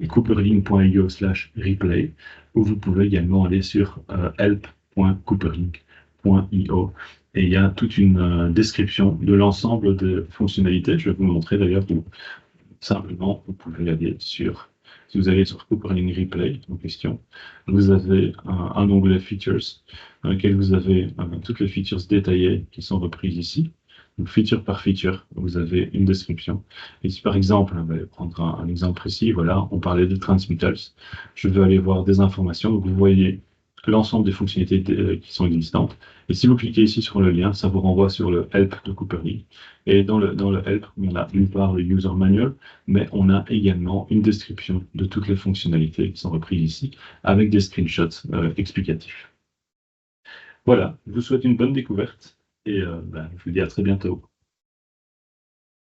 cooperlink.io/replay, ou vous pouvez également aller sur help.cooperlink.io. Et il y a toute une description de l'ensemble des fonctionnalités. Je vais vous montrer d'ailleurs où simplement vous pouvez aller sur. Si vous allez sur Cooperlink Replay en question, vous avez un onglet Features dans lequel vous avez toutes les features détaillées qui sont reprises ici. Donc, feature par feature, vous avez une description. Et si par exemple, on va prendre un exemple précis, voilà, on parlait de transmittals, je veux aller voir des informations, donc vous voyez l'ensemble des fonctionnalités qui sont existantes. Et si vous cliquez ici sur le lien, ça vous renvoie sur le Help de Cooperlink. Et dans le Help, on a d'une part le User Manual, mais on a également une description de toutes les fonctionnalités qui sont reprises ici, avec des screenshots explicatifs. Voilà, je vous souhaite une bonne découverte et je vous dis à très bientôt.